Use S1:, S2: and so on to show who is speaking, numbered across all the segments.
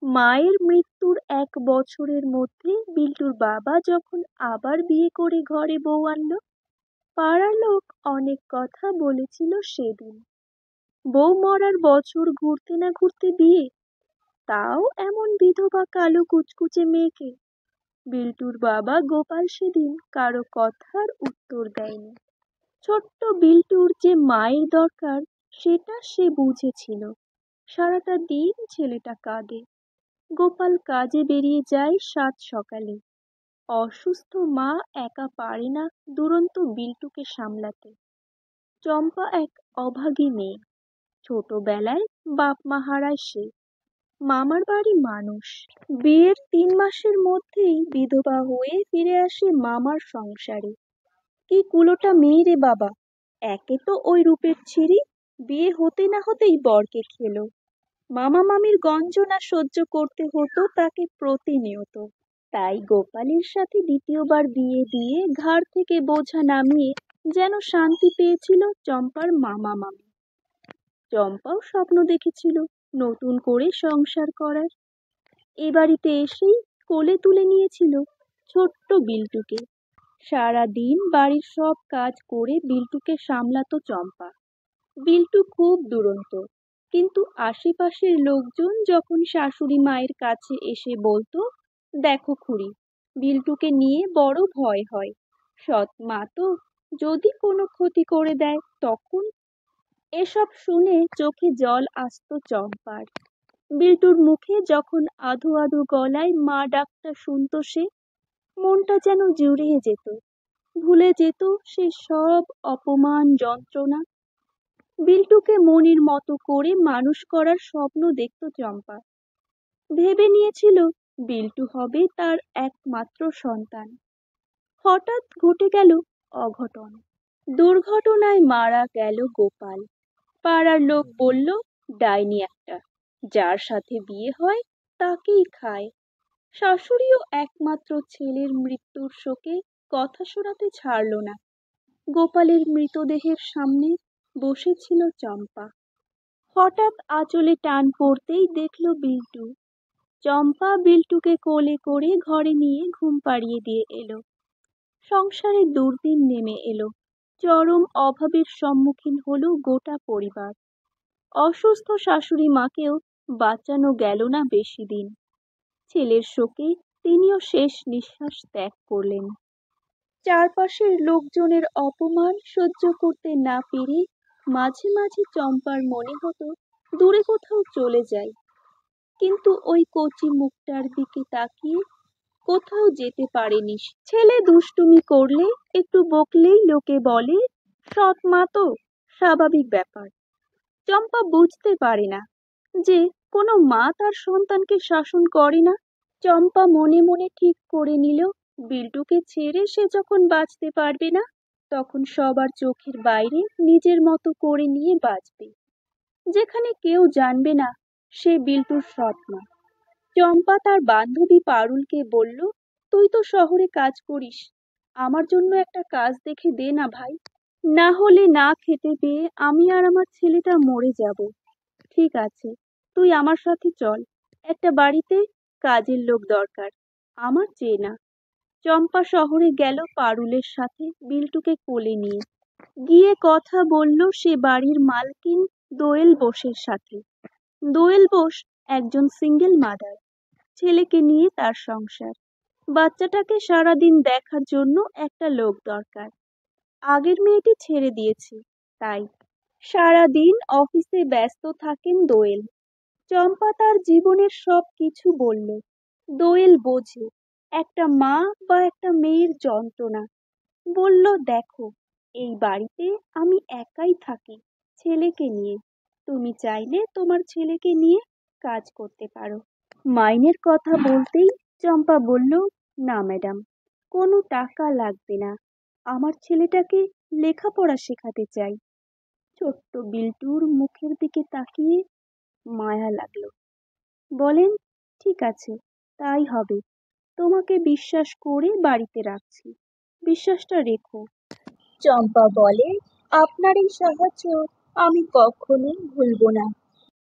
S1: মায়ের মৃত্যুর 1 বছরের মধ্যে বিল্টুর বাবা যখন আবার বিয়ে করে ঘরে বউ আনলো, পাড়ার লোক অনেক কথা বলেছিল সেদিন। বউ মরার বছর ঘুরতে না ঘুরতে বিয়ে, তাও এমন বিধবা কালো কুচকুচে মেয়েকে। বিল্টুর বাবা গোপাল সেদিন কারো কথার উত্তর দেয়নি। ছোট্ট বিল্টুর যে মায়ের দরকার সেটা সে বুঝেছিল। সারাটা দিন ছেলেটা কাঁদে। গোপাল কাজে বেরিয়ে যায় 7 সকালে। অসুস্থ মা একা পারে না দুরন্ত বিল্টুকে সামলাতে। চম্পা এক অভাগী মেয়ে। ছোটবেলায় বাপ মা হারায় সে। মামার বাড়ি মানুষ। বিয়ের 3 মাসের মধ্যেই বিধবা হয়ে ফিরে আসে মামার সংসারে। কি কুলোটা মেয়ে রে বাবা! একে তো ওই রূপের ছিরি, বিয়ে হতে না হতেই বরকে খেলো। মামা মামির গঞ্জনা সহ্য করতে হতো তাকে প্রতিনিয়ত। তাই গোপালের সাথে দ্বিতীয়বার বিয়ে দিয়ে ঘাড় থেকে বোঝা নামিয়ে যেন শান্তি পেয়েছিল চম্পার মামা মামি। চম্পাও স্বপ্ন দেখেছিল নতুন করে সংসার করার। এ বাড়িতে এসেই কোলে তুলে নিয়েছিল ছোট্ট বিল্টুকে। সারা দিন বাড়ির সব কাজ করে বিল্টুকে সামলাতো চম্পা। বিল্টু খুব দুরন্ত, কিন্তু আশেপাশের লোকজন যখন শাশুড়ি মায়ের কাছে এসে বলতো, দেখো খুড়ি, বিল্টুকে নিয়ে বড় ভয় হয়, সৎ মা তো, যদি কোনো ক্ষতি করে দেয় তখন। এসব শুনে চোখে জল আসতো চম্পার। বিল্টুর মুখে যখন আধো আধো গলায় মা ডাকটা শুনতো সে, মনটা যেন জুড়িয়ে যেত। ভুলে যেত সে সব অপমান যন্ত্রণা। বিল্টুকে মনির মতো করে মানুষ করার স্বপ্ন দেখত চম্পা। ভেবে নিয়েছিল বিল্টু হবে তার একমাত্র সন্তান। হঠাৎ ঘটে গেল অঘটন। দুর্ঘটনায় মারা গেল গোপাল। পাড়ার লোক বলল, ডাইনি একটা, যার সাথে বিয়ে হয় তাকেই খায়। শাশুড়িও একমাত্র ছেলের মৃত্যুর শোকে কথা শোনাতে ছাড়ল না। গোপালের মৃতদেহের সামনে বসেছিল চম্পা। হঠাৎ আঁচলে টান পড়তেই দেখল বিল্টু। চম্পা বিল্টুকে কোলে করে ঘরে নিয়ে ঘুম পাড়িয়ে দিয়ে এলো। সংসারে দুর্দিন নেমে এলো। চরম অভাবের সম্মুখীন হলো গোটা পরিবার। অসুস্থ শাশুড়ি মাকেও বাঁচানো গেল না বেশি দিন। ছেলের শোকে তিনিও শেষ নিঃশ্বাস ত্যাগ করলেন। চারপাশের লোকজনের অপমান সহ্য করতে না পেরে মাঝে মাঝে চম্পার মনে হতো দূরে কোথাও চলে যায়, কিন্তু ওই কচি মুখটার দিকে তাকিয়ে কোথাও যেতে পারেনি। ছেলে দুষ্টুমি করলে একটু বকলেই লোকে বলে, সৎ মা তো, স্বাভাবিক ব্যাপার। চম্পা বুঝতে পারে না যে কোনো মা তার সন্তানকে শাসন করে না। চম্পা মনে মনে ঠিক করে নিল, বিল্টুকে ছেড়ে সে যখন বাঁচতে পারবে না, তখন সবার চোখের বাইরে নিজের মতো করে নিয়ে বাঁচবে, যেখানে কেউ জানবে না সে বিল্টুর সৎ মা। চম্পা তার বান্ধবী পারুলকে বলল, তুই তো শহরে কাজ করিস, আমার জন্য একটা কাজ দেখে দে না ভাই, না হলে না খেতে পেয়ে আমি আর আমার ছেলেটা মরে যাব। ঠিক আছে, তুই আমার সাথে চল, একটা বাড়িতে কাজের লোক দরকার, আমার চেনা। চম্পা শহরে গেল পারুলের সাথে বিল্টুকে কোলে নিয়ে। গিয়ে কথা বলল সে বাড়ির মালকিন দোয়েল বোসের সাথে। দোয়েল বোস একজন সিঙ্গেল মাদার। ছেলেকে নিয়ে তার সংসার। বাচ্চাটাকে সারাদিন দেখার জন্য একটা লোক দরকার। আগের মেয়েটি ছেড়ে দিয়েছে, তাই সারাদিন অফিসে ব্যস্ত থাকেন দোয়েল। চম্পা তার জীবনের সব কিছু বলল। দোয়েল বোঝে একটা মা বা একটা মেয়ের যন্ত্রণা। বলল, দেখো, এই বাড়িতে আমি একাই থাকি ছেলেকে নিয়ে, তুমি চাইলে তোমার ছেলেকে নিয়ে কাজ করতে পারো। মাইনের কথা বলতেই চম্পা বলল, না ম্যাডাম, কোনো টাকা লাগবে না, আমার ছেলেটাকে লেখাপড়া শেখাতে চাই। ছোট্ট বিল্টুর মুখের দিকে তাকিয়ে মায়া লাগলো। বলেন, ঠিক আছে, তাই হবে, তোমাকে বিশ্বাস করে বাড়িতে রাখছি, বিশ্বাসটা রেখো। চম্পা বলে, আপনার এই সাহায্য আমি কখনোই ভুলব না।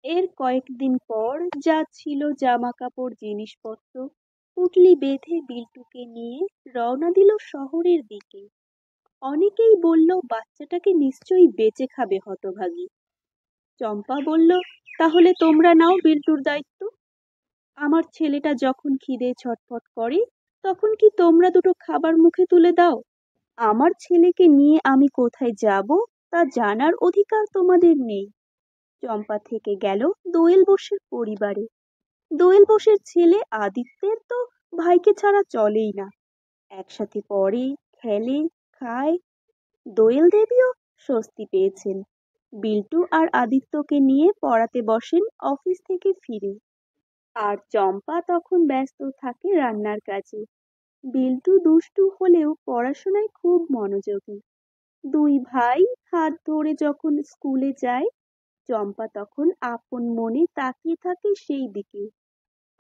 S1: এর কয়েকদিন পর যা ছিল জামা কাপড় জিনিসপত্র পুটলি বেঁধে বিল্টুকে নিয়ে রওনা দিল শহরের দিকে। অনেকেই বলল বাচ্চাটাকে নিশ্চয়ই বেঁচে খাবে হতভাগী। চম্পা বলল, তাহলে তোমরা নাও বিল্টুর দায়িত্ব। আমার ছেলেটা যখন খিদে ছটফট করে তখন কি তোমরা দুটো খাবার মুখে তুলে দাও? আমার ছেলেকে নিয়ে আমি কোথায় যাব তা জানার অধিকার তোমাদের নেই। চম্পা থেকে গেল দোয়েল বোসের পরিবারে। দোয়েল বোসের ছেলে আদিত্যের তো ভাইকে ছাড়া চলেই না। একসাথে পড়ে, খেলে, খায়। দোয়েল দেবীও স্বস্তি পেয়েছেন। বিল্টু আর আদিত্যকে নিয়ে পড়াতে বসেন অফিস থেকে ফিরে। আর চম্পা তখন ব্যস্ত থাকে রান্নার কাজে। বিল্টু দুষ্টু হলেও পড়াশোনায় খুব মনোযোগী। দুই ভাই হাত ধরে যখন স্কুলে যায়, চম্পা তখন আপন মনে তাকিয়ে থাকে সেই দিকে।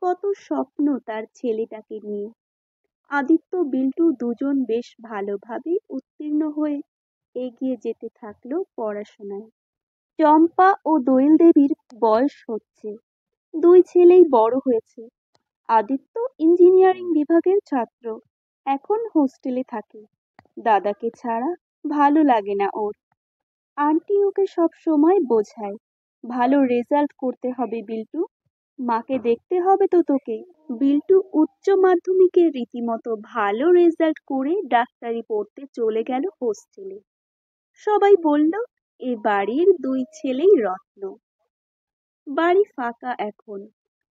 S1: কত স্বপ্ন তার ছেলেটাকে নিয়ে। আদিত্য বিল্টু দুজন বেশ ভালোভাবে উত্তীর্ণ হয়ে এগিয়ে যেতে থাকলো পড়াশোনায়। চম্পা ও দোয়েল দেবীর বয়স হচ্ছে, দুই ছেলেই বড় হয়েছে। আদিত্য ইঞ্জিনিয়ারিং বিভাগের ছাত্র, এখন হোস্টেলে থাকে। দাদাকে ছাড়া ভালো লাগে না ওর। আন্টি ওকে সব সময় বোঝায়, ভালো রেজাল্ট করতে হবে বিল্টু, মাকে দেখতে হবে তো তোকে। বিল্টু উচ্চ মাধ্যমিকে রীতিমতো ভালো রেজাল্ট করে ডাক্তারি পড়তে চলে গেল হোস্টেলে। সবাই বলল এ বাড়ির দুই ছেলেই রত্ন। বাড়ি ফাঁকা এখন,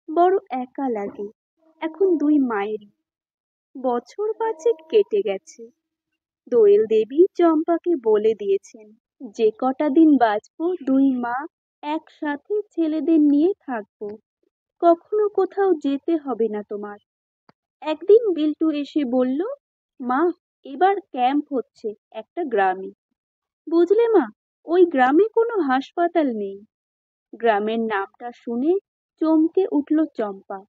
S1: বড় একা লাগে। এখন দুই মায়েরই। বছর 5 কেটে গেছে। দোয়েল দেবী চম্পাকে বলে দিয়েছেন, যে কটা দিন বাঁচবো দুই মা একসাথে ছেলেদের নিয়ে থাকবো। কখনো কোথাও যেতে হবে না তোমার। একদিন বিল্টু এসে বলল, মা, এবার ক্যাম্প হচ্ছে একটা গ্রামে। বুঝলে মা, ওই গ্রামে কোনো হাসপাতাল নেই। গ্রামের নামটা শুনে চমকে উঠল চম্পা।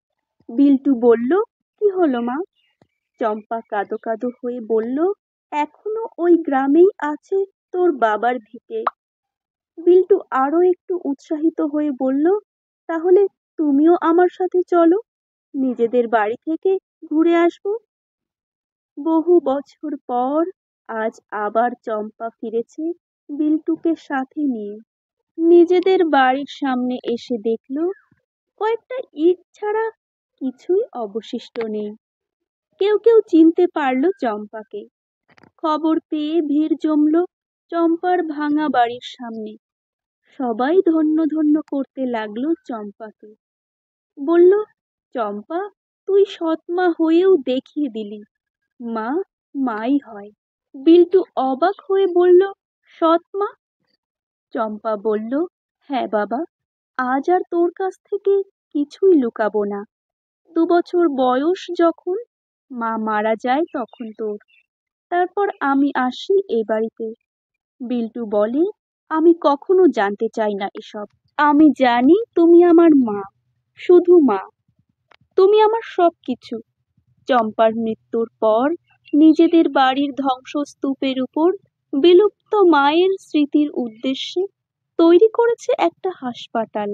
S1: বিল্টু বলল, কি হলো মা? চম্পা কাঁদো কাঁদো হয়ে বলল, এখনো ওই গ্রামেই আছে তোর বাবার ভিটে। বিল্টু আরো একটু উৎসাহিত হয়ে বলল, তাহলে তুমিও আমার সাথে চলো, নিজেদের বাড়ি থেকে ঘুরে আসবো। বহু বছর পর আজ আবার চম্পা ফিরেছে বিল্টুকে সাথে নিয়ে। নিজেদের বাড়ির সামনে এসে দেখল কয়েকটা ইট ছাড়া কিছুই অবশিষ্ট নেই। কেউ কেউ চিনতে পারলো চম্পাকে। খবর পেয়ে ভিড় জমল চম্পার ভাঙা বাড়ির সামনে। সবাই ধন্য ধন্য করতে লাগলো চম্পাকে। বলল, চম্পা, তুই সৎমা হয়েও দেখিয়ে দিলি, মা মাই হয়। বিল্টু অবাক হয়ে বলল, সৎমা? চম্পা বলল, হ্যাঁ বাবা, আজ আর তোর কাছ থেকে কিছুই লুকাবো না। 2 বছর বয়স যখন মা মারা যায় তখন তোর। তারপর আমি আসি এ বাড়িতে। বিল্টু বলে, আমি কখনো জানতে চাই না এসব। আমি জানি তুমি আমার মা, শুধু মা। তুমি আমার সবকিছু। চম্পার মৃত্যুর পর নিজেদের বাড়ির ধ্বংসস্তূপের উপর বিলুপ্ত মায়ের স্মৃতির উদ্দেশ্যে তৈরি করেছে একটা হাসপাতাল।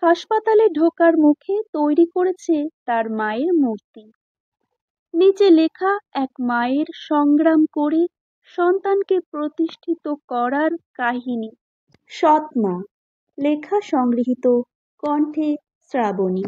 S1: হাসপাতালে ঢোকার মুখে তৈরি করেছে তার মায়ের মূর্তি। নিচে লেখা এক মায়ের সংগ্রাম করে সন্তানকে প্রতিষ্ঠিত করার কাহিনী। সৎ মা। লেখা সংগৃহীত, কণ্ঠে শ্রাবণী।